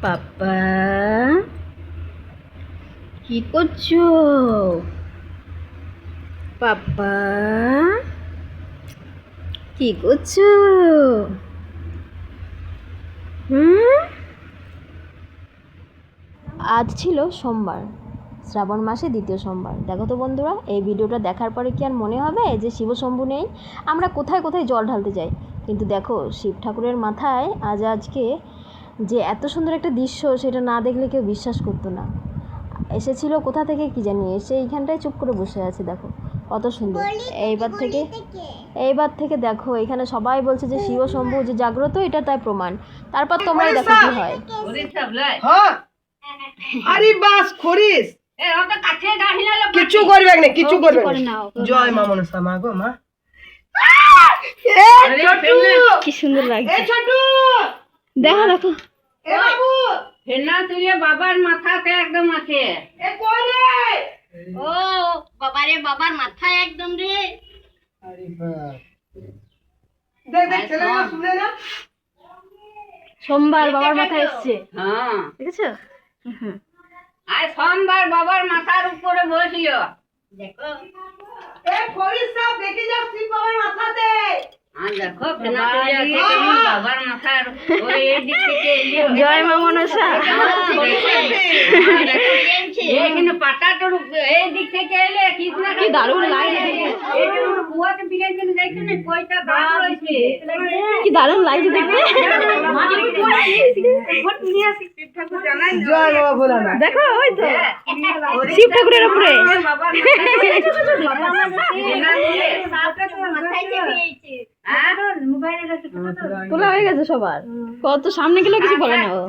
পাপা কি করছো? পাপা কি করছো? আজ ছিল সোমবার, শ্রাবণ মাসে দ্বিতীয় সোমবার। দেখো তো বন্ধুরা, এই ভিডিওটা দেখার পরে কি আর মনে হবে যে শিবশম্ভু নেই? আমরা কোথায় কোথায় জল ঢালতে যাই, কিন্তু দেখো শিব ঠাকুরের মাথায় আজকে যে এত সুন্দর একটা দৃশ্য, সেটা না দেখলে কেউ বিশ্বাস করতো না। এসেছিল কোথা থেকে কি জানি, এসে এইখানটায় চুপ করে বসে আছে। দেখো কত সুন্দর। এইবার থেকে দেখো এখানে সবাই বলছে যে শিবশম্ভু যে জাগ্রত, এটা তাই প্রমাণ। তারপর তোমরাই দেখো কি হয়। আরে বাস খরিস কিছু করবে না, কিছু করবে না। জয় মা মনসা মা গো মা। কি সুন্দর লাগছে। ছোটু দেখো দেখো, এ বাবু হেনা তুলে বাবার মাথাতে একদম আছে। এ কই রে? ও বাবারে, বাবার মাথায় একদম রে। আরে বাস দেখ দেখ ছেলেটা শুনে না। সোমবার বাবার মাথায় এসছে, হ্যাঁ, দেখেছো? আর সোমবার বাবার মাথার উপরে বসিল। দেখো এ খরিস সব দেখে যাও শিব বাবার মাথাতে। আর দেখো হেনা তুলে আছে কেমন বাবার মাথার ওই এই দিক থেকে এলিও। জয় মা মনসা। এখানে পাটাটার এই দিক থেকে এলে কৃষ্ণ কি দারুণ লাগছে দেখতে। বুয়াতে বিরাজ করে দেখছো না কয়টা দাগ রয়েছে। কি দারুণ লাগছে দেখতে। জয় বাবা ভোলানাথ। দেখো ওই তো শিব ঠাকুরের উপরে। বাবার তোলা হয়ে গেছে সবার, কত সামনে গেলেও কিছু বলে না ও।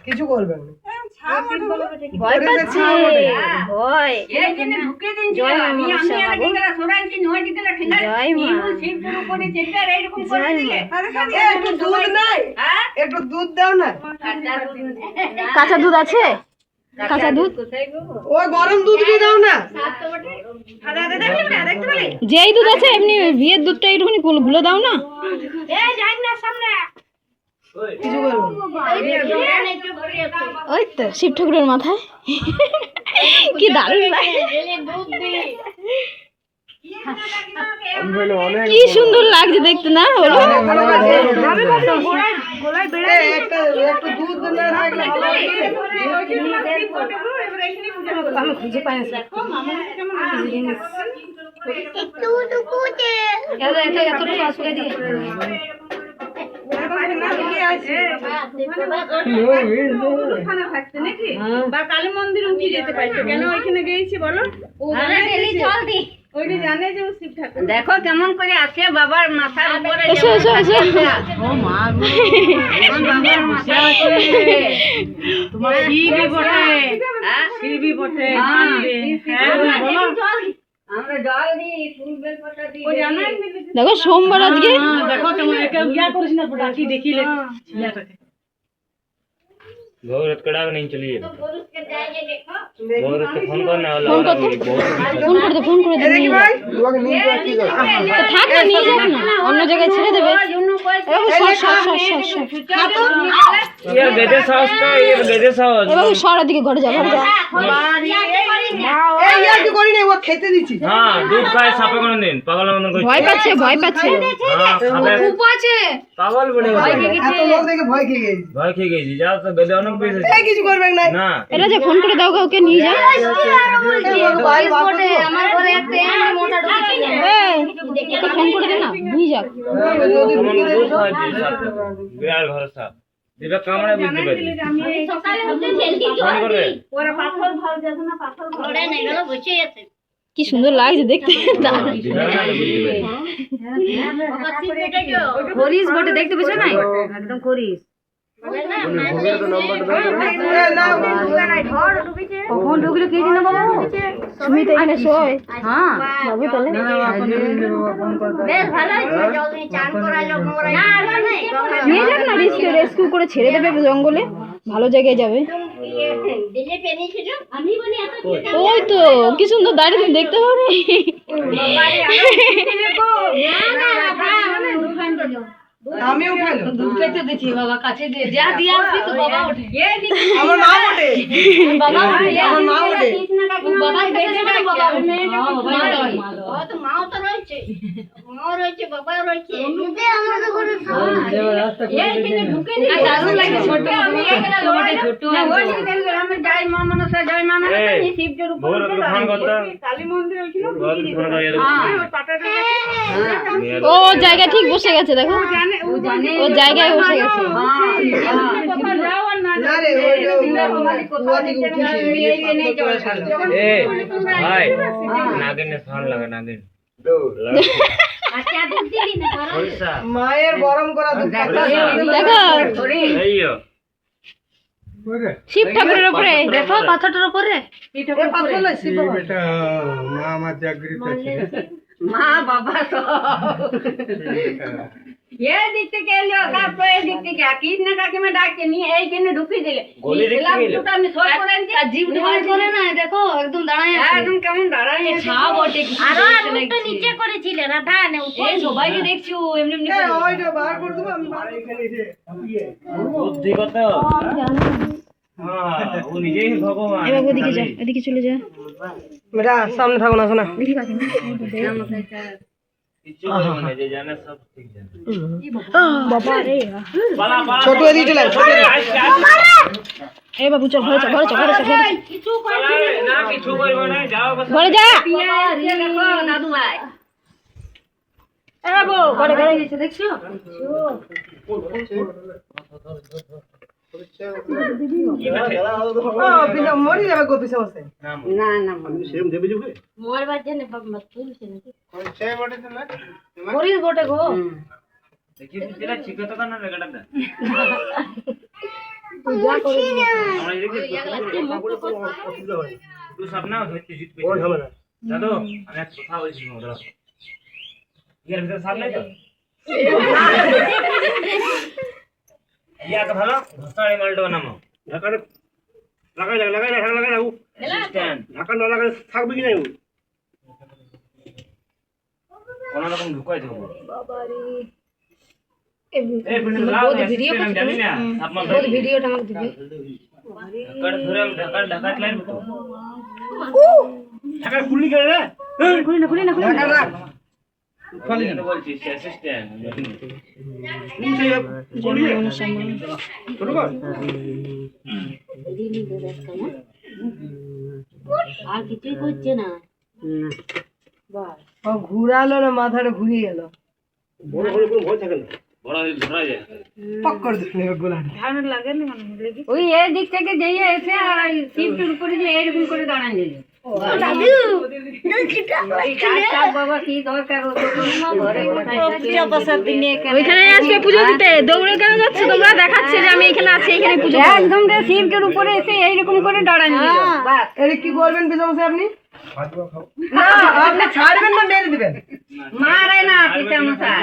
কিছু করবে না। ভয় পাচ্ছে, ভয়। জয় মা মনসা বাবু। জয় মা। একটু দুধ নাই, একটু দুধ দাও না। কাঁচা দুধ আছে? কাঁচা দুধ, ওই গরম দুধ দিয়ে দাও না। যেই দুধ আছে এমনি বিয়ের দুধটা একটুখানি গুলে দাও না। কিছু করবে ওই তো শিব ঠাকুরের মাথায়। কি দারুণ লাগে, কি সুন্দর লাগছে দেখতে না? হলো একটু দুধ না থাকলে আমি খুঁজে পাই না। কালী মন্দির উঠে যেতে পারতো কেন? ওইখানে গেছি বলো, ওইটা জানে যে শিব ঠাকুর। দেখো কেমন করে আছে বাবার মাথার উপরে। এসো এসো এসো। বাবার মাথা আছে। তোমার শিবই বটে, শিবই বটে। আমরা জল দিই, ফুল বেল পাতা দিই। দেখো সোমবার আজকে। দেখো তোমার কেউ ইয়া করিস না, ডাকি দেখিলে ছেলেটাকে। बहुत कड़ा नहीं चलिए পুরুষকে যাইয়ে দেখো। बहुत फोन करने वाला ফোন করতে, ফোন করে দে। দেখি ভাই তোমাকে নিয়ে যাওয়া ঠিক আছে। থাক না, নিয়ে যাবে না, অন্য জায়গায় ছেড়ে দেবে। यार गधे साहस का ये गधे साहस এবার সর দিকে, ঘরে যা, ঘরে যা। এই আর কি করি না, ও খেতে দিছি। हां दूध खाए सापे कोन दिन पागल मन कोई ভয় পাচ্ছে, ভয় পাচ্ছে। हां खाबे খুব আছে। पागल बने এত লোক দেখে ভয় খেয়ে গেছি। भय खे गई जा तो गधे অনেক পেছে এই কিছু করবে না। না এটা যে ফোন করে দাও, ওকে নিয়ে যা। আমার ঘরে একটা এমনি মোটা ঢুকেছে। এই, ওকে ফোন করে দে না, নিয়ে যা। তোমার দুধ খাইছি সাথে বিরাট ভরসা দিবে কামড়ে বুঝতে পারি সকালে উঠে জলদি ফোন করে ওরা পাথর ভাল যাবে না, পাথর ঘরে নেই গেল বসে আছে। কি সুন্দর লাগছে দেখতে। দিবে না বুঝতে পারি বাবা সিট পেটে গো। হরিশ বটে, দেখতে পেছো না? একদম হরিশ। কখন ঢুকলো কে জানে বাবা? সুমিত এখানে শোয়। হ্যাঁ বাবু, তাহলে বেশ ভালো হয়েছে, জলদি চান করাইলো নোংরা। না না নাই নিয়ে যাক না, রেস্কিউ করে ছেড়ে দেবে জঙ্গলে, ভালো জায়গায় যাবে। দিলে পেনি ছিল আমি বলি এত ওই তো কি সুন্দর দাঁড়িয়ে, তুমি দেখতে পাবে। না না না মানে দুখান দিলো। আমিও খেলো দুধকে তো দিচ্ছি বাবা কাছে দিয়ে যা দিয়ে আসবি তো বাবা ওঠে আমার মা ওঠে বাবা আমার মা ওঠে বাবা দেখে না বাবা ওঠে মাও তো রয়েছে মাও রয়েছে বাবাও রয়েছে দারুণ লাগে ছোট আমি এখানে লড়াই ছোট আমি যাই মা মনসা জয় মা মনসা শিবজের উপর ভোর রাতে ফোন করতে কালী মন্দির ওইখানে ফোন করে ও জায়গা ঠিক বসে গেছে দেখো, ও জায়গায় বসে গেছে। না রে ওই কুয়া থেকে উঠেছে এ ভাই নাগিনে ফোন লাগা নাগিন আচ্ছা দুধ দিলি না সরিষা মায়ের গরম করা দুধ দেখো এইও শিব ঠাকুরের উপরে দেখো পাথরটার উপরে এ পাথর লাইছি বাবা বেটা মা আমার জাগৃত আছে মা বাবা তো এই দিক থেকে এলো কাপ এই দিক থেকে কৃষ্ণ কাকিমা ডাকতে নিয়ে এইখানে ঢুকিয়ে দিলে গলি দিক থেকে এলো? আমি সব করে আনছি আর জিভ ঢোল করে না দেখো একদম দাঁড়ায় আছে একদম কেমন দাঁড়ায় ছা বটে আরো মুখটা নিচে করেছিলে রাধা নে উপর এই সবাইকে দেখছো এমনি এমনি এ ওইটা বার করে দেবো আমি বার বুদ্ধি কত হ্যাঁ ও নিজেই ভগবান ওদিকে যা, এদিকে চলে যা। মেরা সামনে থাকো না শোনা কিছু করবে না যে জানে সব ঠিক জানে বাবা রে, পালা পালা ছোট এদিকে চলে ছোট এ বাবু চল ঘরে চল, ঘরে চল, ঘরে চল, ঘরে চল। কিছু পালা না কিছু করবে না যাও বস ঘরে যা। দেখো দাদু ভাই এ বাবু ঘরে ঘরে গেছে দেখছো পিছা মরি যাবে গো পিছা বসে না না মোর বাজে না বাবা তুলছে নাকি করিস বটে গো দেখি যেটা ঠিক তো কানা রেগাটা দে আমরা দেখি তুই সপনা হচ্ছে জিত পেয়ে দাদু আমি এক কথা বলছি মদরা এর ভিতরে সাপ নাই তো ইয়াকে ভালো ধসাড়ি মালটো নামো ঢাকারে লাগাই রাখু স্ট্যান্ড ঢাকা না লাগালে থাকবে কি নাই কোন রকম ঢুকাই দেবো বাবারে এই ভিডিও আমি জানি না আপনার ভিডিওটা আমাকে দিবি ঢাকার ধরে আমি ঢাকার লাইন তো ঢাকার খুললি কেন রে খুলি না ঢাকা রাখ খালি না বলছি অ্যাসিস্ট্যান্ট আর কিছুই করছে না ও ঘুরালো না মাথাটা ঘুরিয়ে গেল বড় হলে ধরা যায় পক করে দিল গোলা ওই এই দিক থেকে যেই এসে আর শিবজের উপরে যে এরকম করে দাঁড়ান দিল বাবা কি দরকার ওইখানে আসবে পুজো দিতে, দৌড়ে কেন যাচ্ছে তোমরা? দেখাচ্ছে যে আমি এখানে আছি, এখানে পুজো করব। একদম শিবজের উপরে এসে এইরকম করে দাঁড়ান দিল বাস এটা কি করবেন পিছা বসে আপনি না আপনি ছাড়বেন না মেরে দিবেন মারে না পিতা মশাই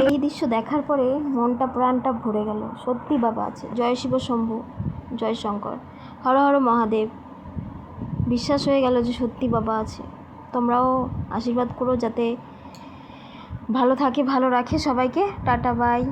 এই দৃশ্য দেখার পরে মনটা প্রাণটা ভরে গেল। সত্যি বাবা আছে। জয় শিব শম্ভু, জয় শঙ্কর, হর হর মহাদেব। বিশ্বাস হয়ে গেল যে সত্যি বাবা আছে। তোমরাও আশীর্বাদ করো যাতে ভালো থাকে, ভালো রাখে সবাইকে। Tata bye.